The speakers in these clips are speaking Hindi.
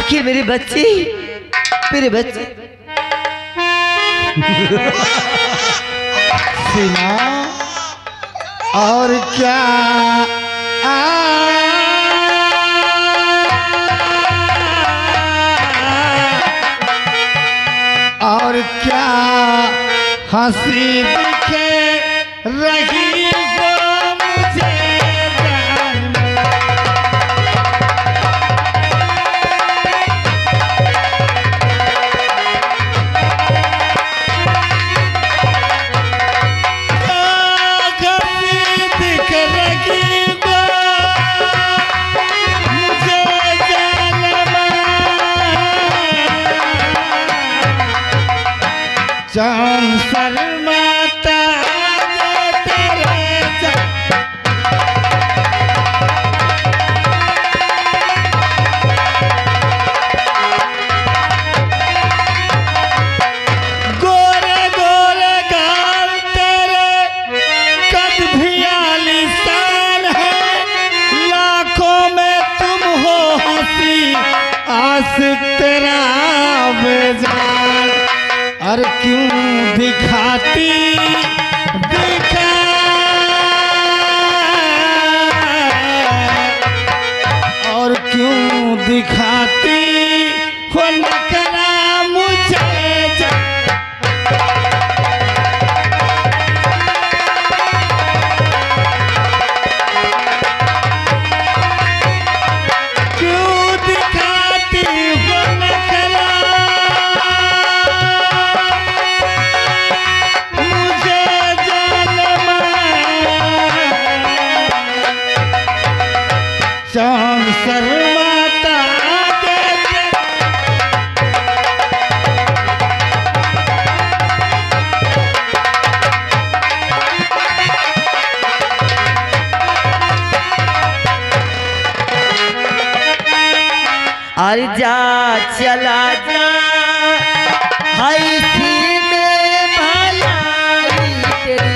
आखिर मेरे बच्चे सीमा और क्या और क्या हंसी दिखे रही वो मुझे जान में। चांद शर्माता है तेरे गोरे गोरे गाल तेरे कद भी आलीशान है। लाखों में तुम हो हंसी आशिक तेरा बेजान। अरे क्यों दिखाती दिखा और क्यों दिखाती हो नखरा मुझे क्यों दिखाती हो नखरा चांद शर्माता अरे जा चला जा हाय सी में भलाई तेरी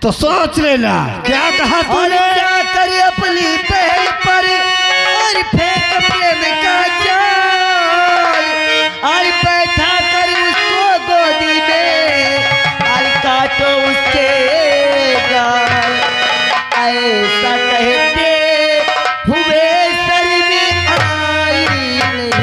तो सोच लेना क्या कहा तूने। क्या करे अपनी पहल पर और फेंक प्रेम का जाल और बैठा कर उसको गोदी में और काटो उसके गाल। ऐसा कहते हुए सर में आई नहीं।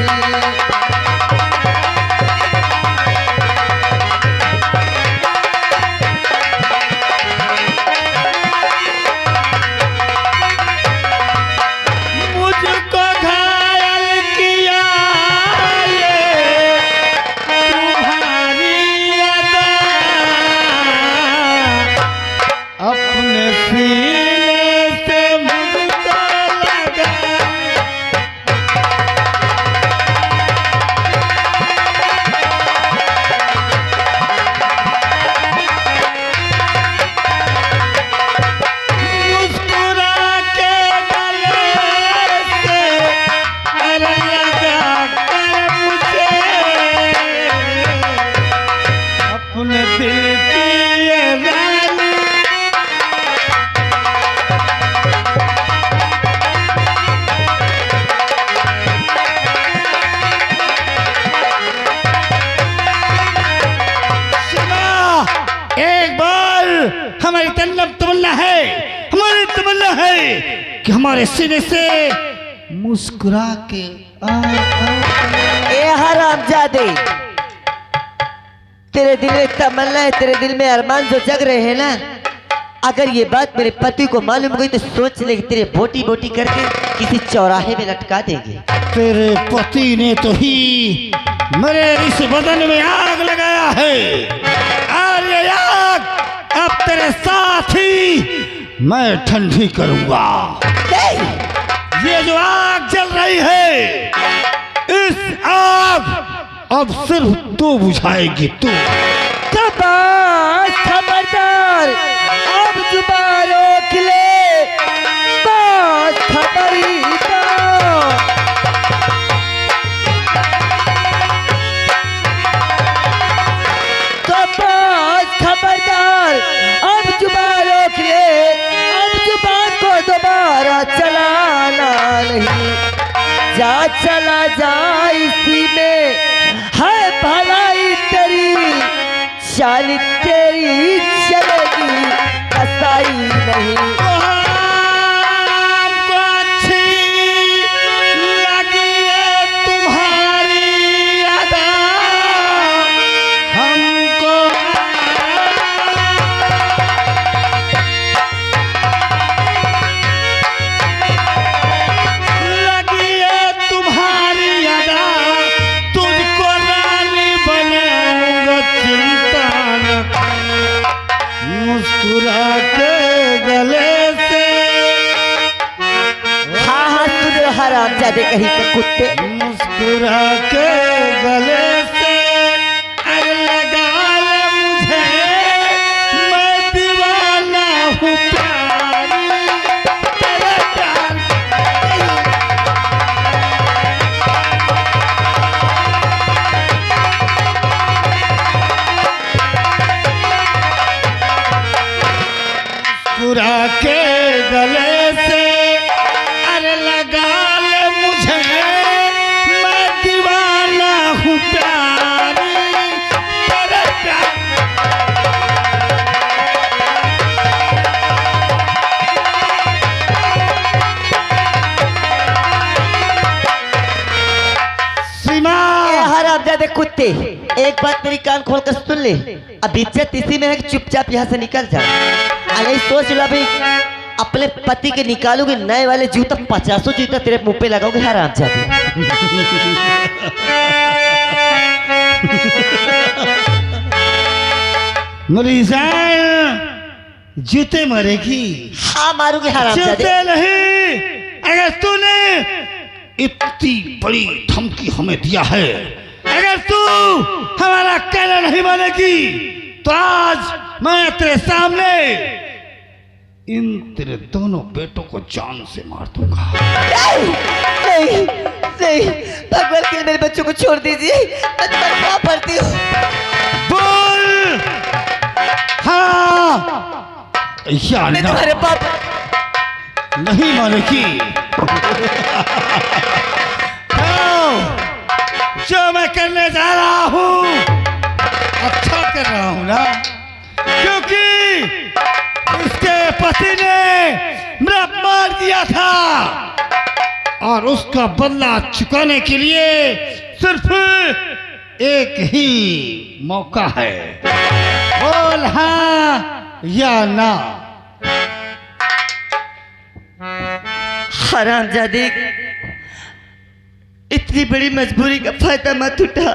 हमारी तमन्ना है, हमारी तमन्ना है कि हमारे सीने से मुस्कुरा के ए हरामजादे, तेरे दिल में तमन्ना है, तेरे दिल में अरमान जो जग रहे हैं ना, अगर ये बात मेरे पति को मालूम हुई तो सोच ले कि तेरे बोटी बोटी करके किसी चौराहे में लटका देंगे। तेरे पति ने तो ही मेरे इस बदन में आग लगाया है, और ये आग अब तेरे साथ ही मैं ठंडी करूंगा। ये जो आग जल रही है, इस आग अब सिर्फ तू बुझाएगी, तू। खबरदार, अब जुबान रोक ले, बात खबरदार। खबरदार, अब जुबान रोक ले, अब जुबान को दोबारा चलाना नहीं। जा चला जा, इसी में है भलाई तेरी, चाल तेरी चलेगी, कसाई नहीं। हमको अच्छी लगी है तुम्हारी अदा, हमको लगी है तुम्हारी अदा, तुझको रानी बनाऊंगा, चिंता न कर। मुस्कुरा के गले से, हाँ हाँ सुन हरामजादे कहीं के कुत्ते, मुस्कुरा के गले से अरे लगा ले मुझे, मैं दीवाना हूँ प्यारी, तेरे प्यार मुस्कुरा के गले से अरे लगा ले मुझे, मैं दीवाना हूँ प्यारी, तेरे प्यार। सीमा, हरामजादे कुत्ते, एक बात मेरी कान खोल कर सुन ले। अब इज्जत इसी में है कि चुपचाप यहाँ से निकल जा। अरे सोच लो भाई, अपने पति के निकालोगे नए वाले जूता, 50 जूता तेरे मुंह पे लगाओगे हरामजादे। मेरी जान जूते मारेगी? हाँ मारूंगी हरामजादे। जूते नहीं, अगर तूने इतनी बड़ी धमकी हमें दिया है, अगर तू हमारा कहना नहीं मानेगी, तो आज मैं तेरे सामने इन तेरे दोनों बेटों को जान से मार दूंगा। नहीं नहीं, भगवान के लिए मेरे बच्चों को छोड़ दीजिए, मैं तुम्हारा पड़ती हूँ। बोल हाँ या मैं ना? तुम्हारे पाप नहीं मानेगी। जो मैं करने जा रहा हूँ अच्छा कर रहा हूँ ना, क्योंकि इसके पति ने मेरा मार दिया था, और उसका बदला चुकाने के लिए सिर्फ एक ही मौका है। बोल हाँ या ना? हरामजादे, इतनी बड़ी मजबूरी का फायदा मत उठा।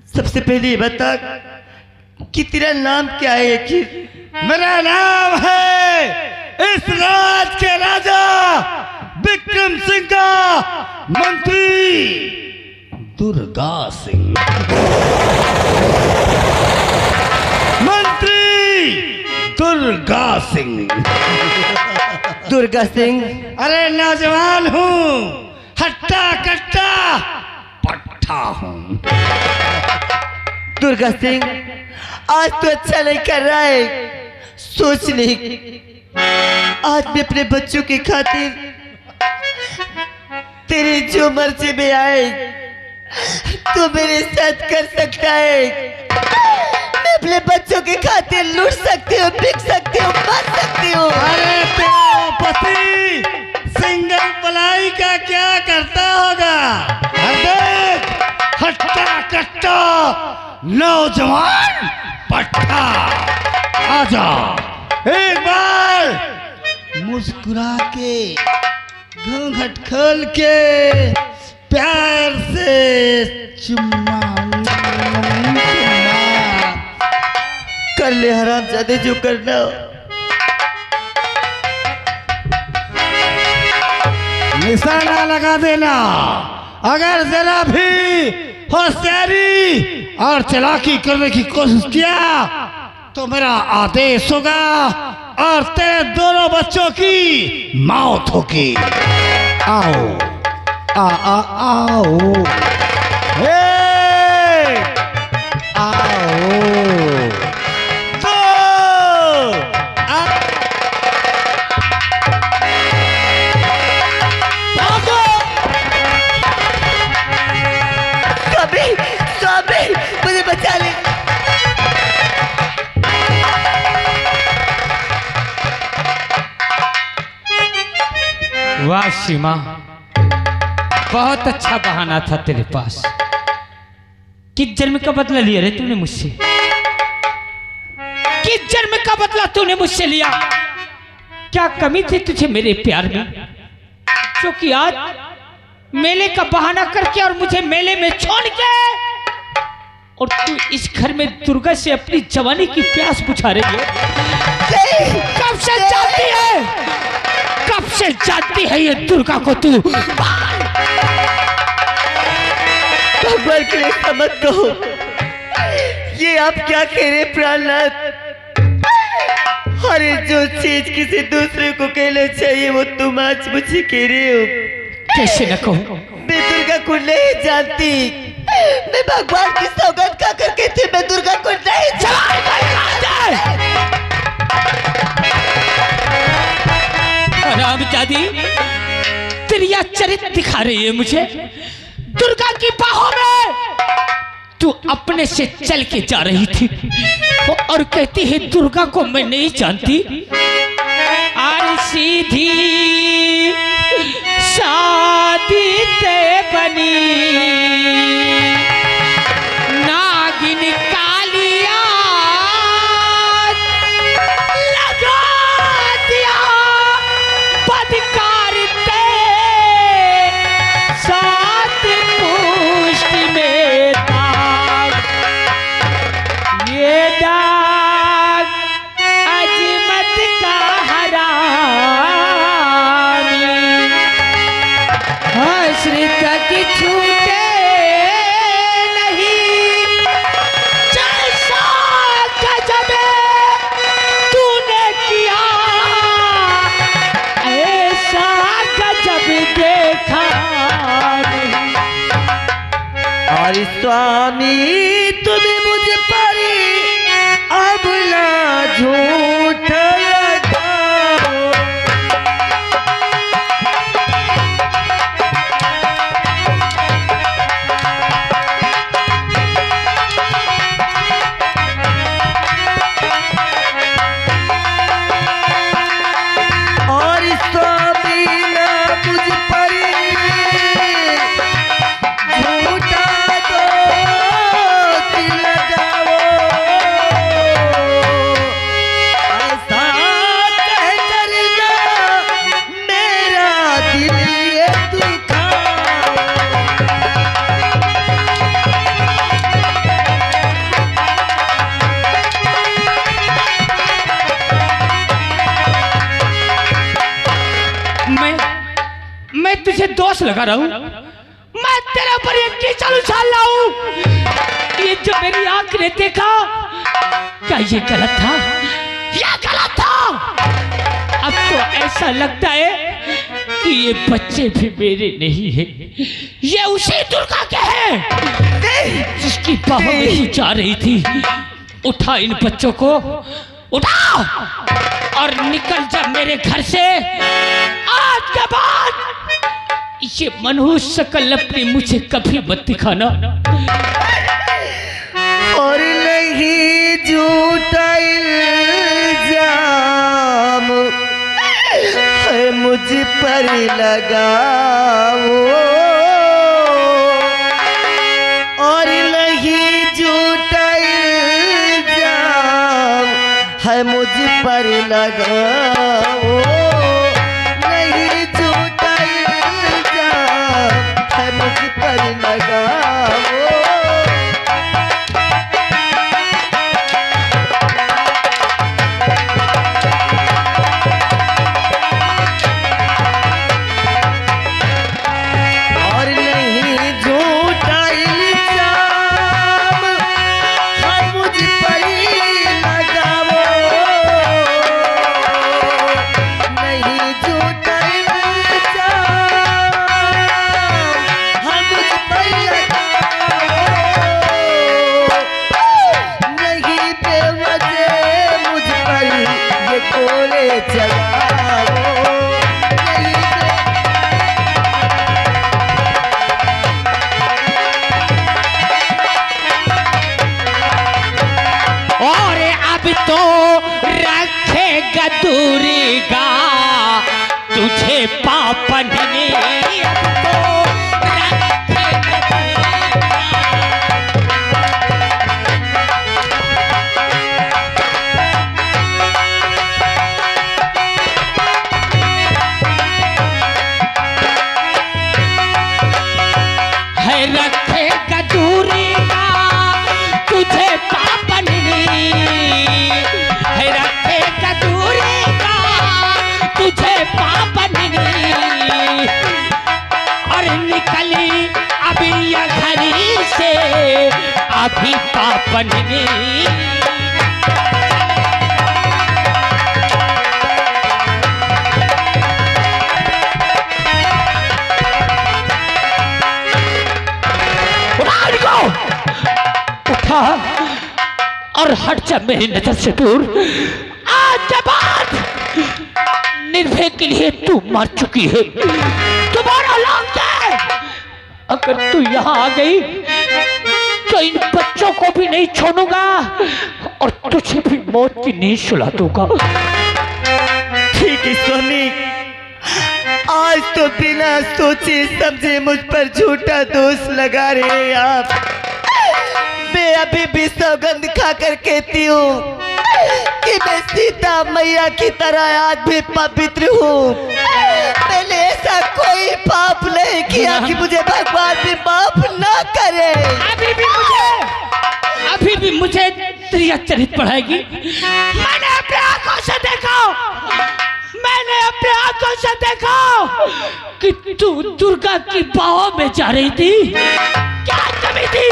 सबसे पहले ये बता कि तेरा नाम क्या है? यकीन मेरा नाम है इस राज के राजा विक्रम सिंह का मंत्री दुर्गा सिंह। मंत्री दुर्गा सिंह। दुर्गा सिंह? अरे नौजवान हूँ, हट्टा कट्टा पट्टा हूँ। दुर्गा सिंह, आज तो अच्छा नहीं कर रहा है। सोच नहीं, आज मैं अपने बच्चों की खातिर तेरी जो मर्जी में आए तो मेरे साथ कर सकता है। मैं अपने बच्चों की खातिर लूट सकती हूँ, बिक सकती हूँ, मर सकती हूँ। अरे तेरा पति सिंगल पलाई का क्या करता होगा? देख, हट्टा कट्टा नौजवान पट्टा आजा, एक बार मुस्कुरा के घूंघट खोल के प्यार से चुम्मा कर ले हरामजादे जो करना हो। निशाना लगा देना, अगर जरा भी होशियारी और चालाकी करने की कोशिश किया तो मेरा आदेश होगा और तेरे दोनों बच्चों की मौत होगी। आओ आओ हे आओ मुझे बचा ले। वाह सीमा, बहुत अच्छा बहाना था तेरे पास। किस जन्म का बदला लिया रे तूने मुझसे? किस जन्म का बदला तूने मुझसे लिया? क्या कमी थी तुझे मेरे प्यार में, जो कि आज मेले का बहाना करके और मुझे मेले में छोड़ के और तू इस घर में दुर्गा से अपनी जवानी की प्यास बुझा रही है। कब से जानती है, कब से जानती है ये दुर्गा को तू? भगवान के लिए समझ कहो, ये आप क्या कह रहे प्राणनाथ? अरे जो चीज किसी दूसरे को कहना चाहिए वो तुम आज मुझे कह रहे हो। कैसे न कहूं? मैं दुर्गा को नहीं जानती, मैं भगवान की सौगंध खा कर कहती मैं दुर्गा को नहीं जानती। तेरी चरित्र दिखा रही है मुझे। दुर्गा की बाहों में तू अपने से चल के जा रही थी और कहती है दुर्गा को मैं नहीं जानती। और सीधी शादी ते बनी नागिन कालिया लगा दिया बदकार ते सात पुष्ट में दाग। ये दाग अजमत का हरामी हसरत की छूटे नहीं। जैसा गजब तूने किया ऐसा गजब देखा नहीं। और स्वामी तुम्हें मुझे पर अब ना झूठ लगाओ। और स्वामी ना मुझ पर झूठा दोष लगाओ। ऐसा कहकर ना मेरा दिल ये दुखाओ। मैं तुझे दोष लगा रहा हूं। मैं तेरे ऊपर एक कीचड़ उछाल रहा हूं। ये जो मेरी आंख ने देखा, क्या ये गलत था? ये गलत था। अब तो ऐसा लगता है कि ये बच्चे भी मेरे नहीं हैं, ये उसी दुर्गा के हैं जिसकी बाहों में तू जा रही थी। उठा इन बच्चों को, उठा और निकल जा मेरे घर से। आज के बाद ये मनहूस शकल अपनी मुझे कभी मत दिखाना। और नहीं झूठा इल्जाम है मुझ पर लगाओ। और नहीं झूठा लगाओ, नहीं झूठा इल्जाम है मुझ पर लगाओ। तो रखेगा दूरी का तुझे पापन ने, अब तो रखेगा है रखेगा दूरी का तुझे पापन ने, तुझे पापन और निकली अभी यह घरी से अभी पापन उठा और हट जा मेरी नजर से दूर। आज के बाद निर्भय के लिए तू मर चुकी है, तुम्हारा लौट जाए। अगर तू यहाँ आ गई तो इन बच्चों को भी नहीं छोड़ूंगा और तुझे भी मौत की नींद सुला दूंगा। ठीक है स्वामी, आज तो बिना सोचे समझे मुझ पर झूठा दोष लगा रहे हैं आप। मैं अभी भी सौगंध खाकर कहती हूँ कि मैं सीता मैया की तरह आज भी पवित्र हूँ। मैंने ऐसा कोई पाप नहीं किया कि मुझे भगवान भी माफ ना करे। अभी भी मुझे तेरी चरित पढ़ाएगी। मैंने अपने आंखों से देखा, मैंने अपने आंखों से देखा कि तू दुर्गा की बाहों में जा रही थी। क्या कमी थी,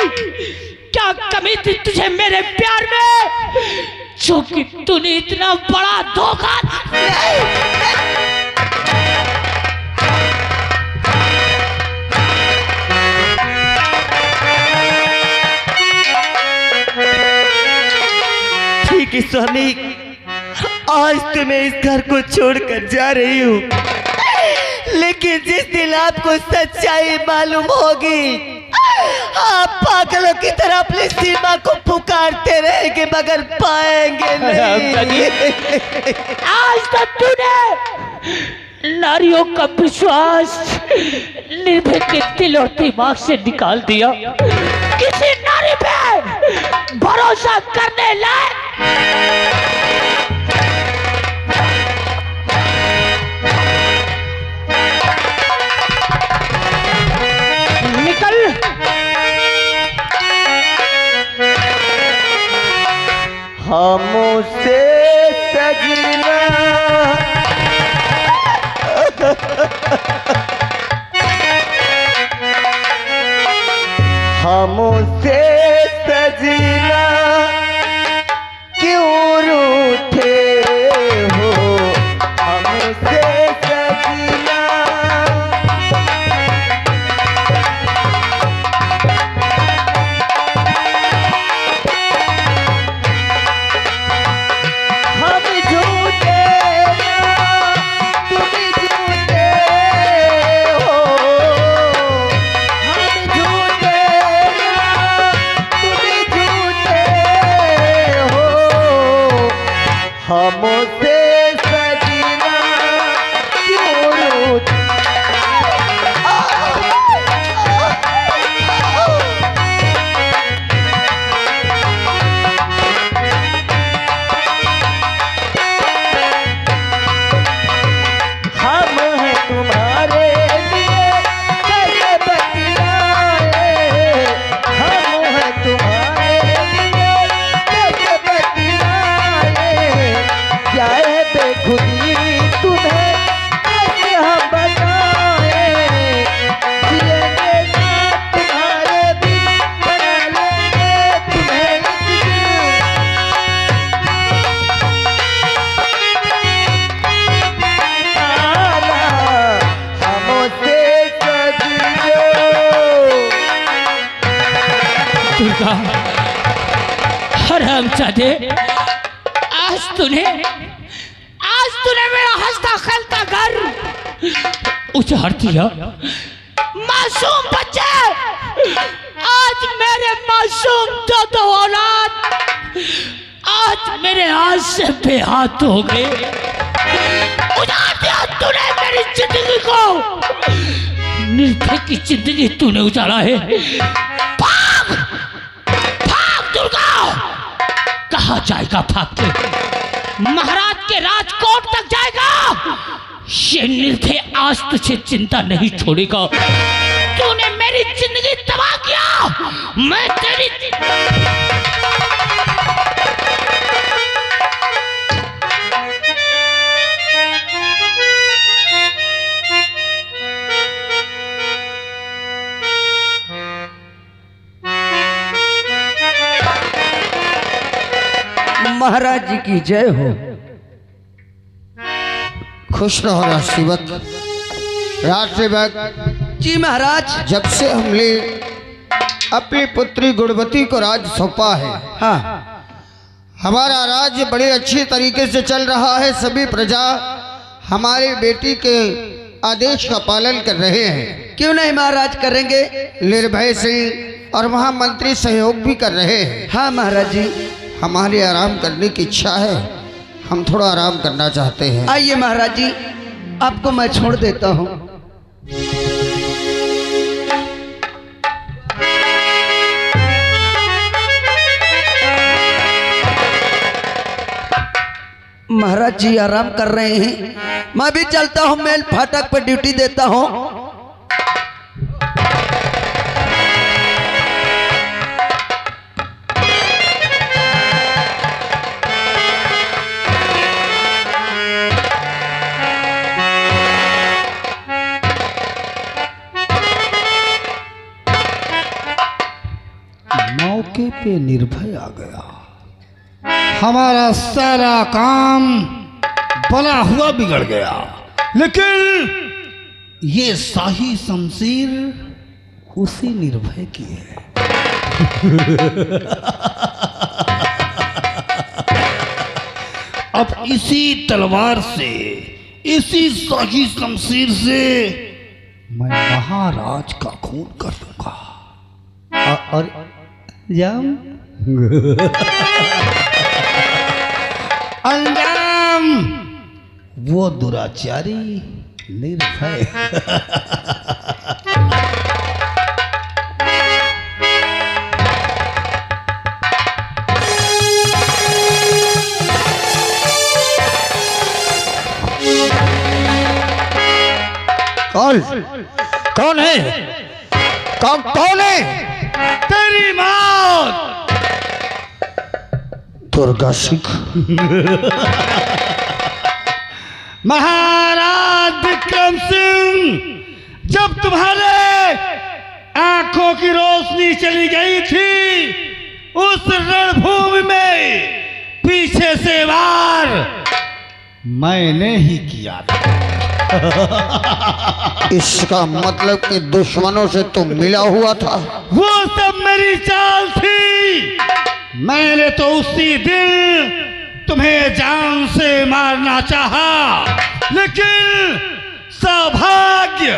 क्या कमी थी तुझे मेरे प्यार में, जो कि तूने इतना बड़ा धोखा। ठीक है स्वामी, आज तो मैं इस घर को छोड़कर जा रही हूँ, लेकिन जिस दिन आपको सच्चाई मालूम होगी आप पागलों की तरह अपनी सीमा को पुकारते रहेंगे मगर पाएंगे नहीं। आज तक तूने नारियों का विश्वास निर्भय के दिल और दिमाग से निकाल दिया। किसी नारी पे भरोसा करने लायक निकल। हमसे सजना हमसे सजना क्यों रूठे हो, हमसे सजना हम झूठे तुम झूठे हो, हम झूठे तुम झूठे हो, हमसे सजना क्यों रूठे। हरामजादे, आज तूने मेरा हंसता खेलता घर उजाड़ दिया। मासूम बच्चे, आज मेरे मासूम दो औलाद आज मेरे हाथ से बेहाथ हो गए। उजाड़ दिया तूने मेरी जिंदगी को, निर्भय की जिंदगी तूने उजाड़ा है। भाग भाग दुर्गा, कहाँ जाएगा भाग के? महाराज के राजकोट तक जाएगा। ये निर्भय आज तुझे चिंता नहीं छोड़ेगा। तूने मेरी जिंदगी तबाह किया, मैं तेरी महाराज जी की जय हो। खुश रहो राष्ट्रसेवक। राष्ट्रसेवक जी महाराज। जब से हमने अपनी पुत्री गुणवती को राज सौंपा है, हाँ, हमारा राज्य बड़े अच्छे तरीके से चल रहा है। सभी प्रजा हमारे बेटी के आदेश का पालन कर रहे हैं। क्यों नहीं महाराज, करेंगे। निर्भय सिंह और महामंत्री सहयोग भी कर रहे हैं। हाँ महाराज जी। हमारे आराम करने की इच्छा है, हम थोड़ा आराम करना चाहते हैं। आइए महाराज जी, आपको मैं छोड़ देता हूँ। महाराज जी आराम कर रहे हैं, मैं भी चलता हूँ, मेल फाटक पर ड्यूटी देता हूँ। मौके पे निर्भय आ गया, हमारा सारा काम बना हुआ बिगड़ गया। लेकिन ये शाही शमशीर उसी निर्भय की है। अब इसी तलवार से, इसी शाही शमशीर से मैं महाराज का खून कर दूंगा। और अंजाम वो दुराचारी निर्भय। कौन है? कौन है? तेरी मौत। दुर्गा सिंह। महाराज विक्रम सिंह, जब तुम्हारे आंखों की रोशनी चली गई थी, उस रणभूमि में पीछे से वार मैंने ही किया था। इसका मतलब कि दुश्मनों से तुम मिला हुआ था। वो सब मेरी चाल थी। मैंने तो उसी दिन तुम्हें जान से मारना चाहा, लेकिन सौभाग्य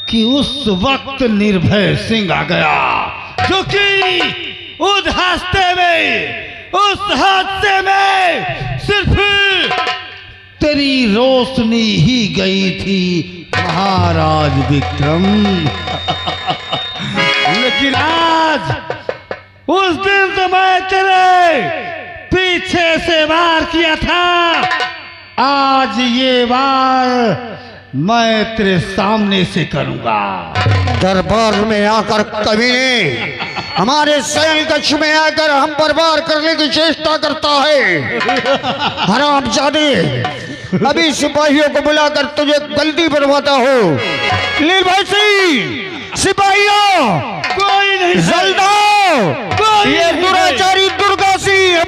कि उस वक्त निर्भय सिंह आ गया, जो कि उस हादसे में सिर्फ तेरी रोशनी ही गई थी महाराज विक्रम। लेकिन आज, उस दिन तो मैं तेरे पीछे से वार किया था, आज ये वार मैं तेरे सामने से करूंगा। दरबार में आकर कभी हमारे सैन्य कक्ष में आकर हम पर वार करने की चेष्टा करता है। हरामजादे, अभी सिपाहियों को बुलाकर तुझे गलती बनवाता हो। निर्भय सिंह, सिपाहियों, कोई नहीं, ये दुराचारी दुर्गा सिंह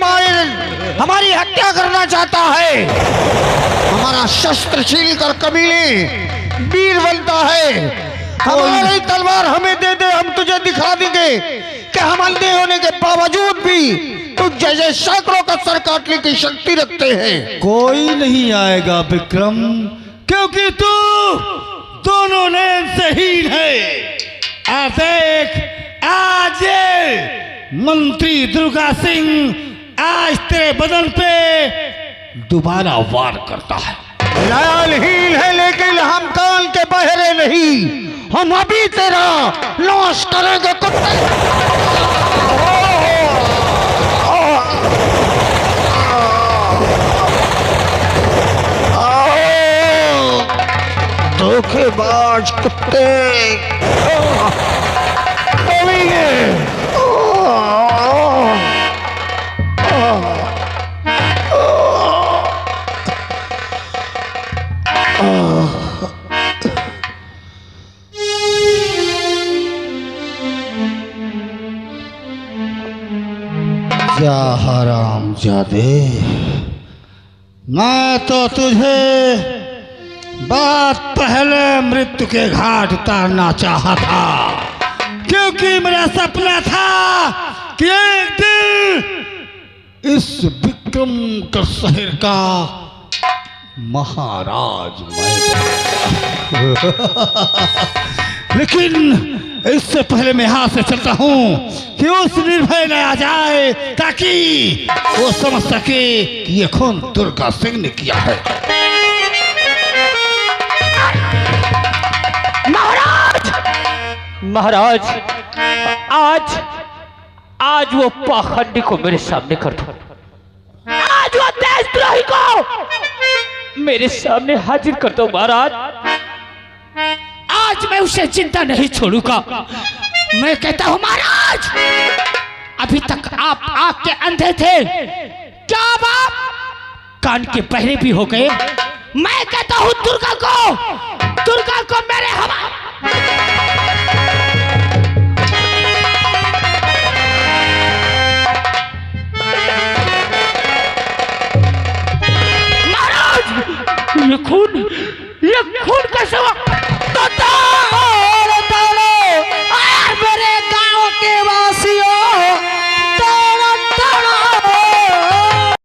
हमारी हत्या करना चाहता है। हमारा शस्त्र छीन कर कमीने वीर बनता है। हमारी तलवार हमें दे दे, हम तुझे दिखा देंगे कि हम अंधे होने के बावजूद भी तू जैसे सैकड़ों का सर काटने की शक्ति रखते हैं। कोई नहीं आएगा विक्रम, क्योंकि तू दोनों लेन से हीन है। आ देख, आज ये मंत्री दुर्गा सिंह आज तेरे बदन पे दोबारा वार करता है। लाल हील है लेकिन हम कान के बहरे नहीं। हम अभी तेरा नाश करेंगे कुत्ते। धोखेबाज कुत्ते जा हराम जादे, मैं तो तुझे बात पहले मृत्यु के घाट उतारना चाहा था, क्योंकि मेरा सपना था कि एक दिन इस विक्रम का शहर का महाराज मैं लेकिन इससे पहले मैं यहां से चलता हूं कि उस निर्भय न आ जाए, ताकि वो समझ सके कि ये खून दुर्गा सिंह ने किया है। महाराज, आज वो पाखंडी को मेरे सामने कर दो। आज वो देशद्रोही को मेरे सामने हाजिर कर दो महाराज। आज मैं उसे जिंदा नहीं छोड़ूंगा। मैं कहता हूं महाराज, अभी तक आप आंख के अंधे थे, क्या अब आप कान के बहरे भी हो गए? मैं कहता हूं दुर्गा को मेरे हवा ये खून कैसे हुआ?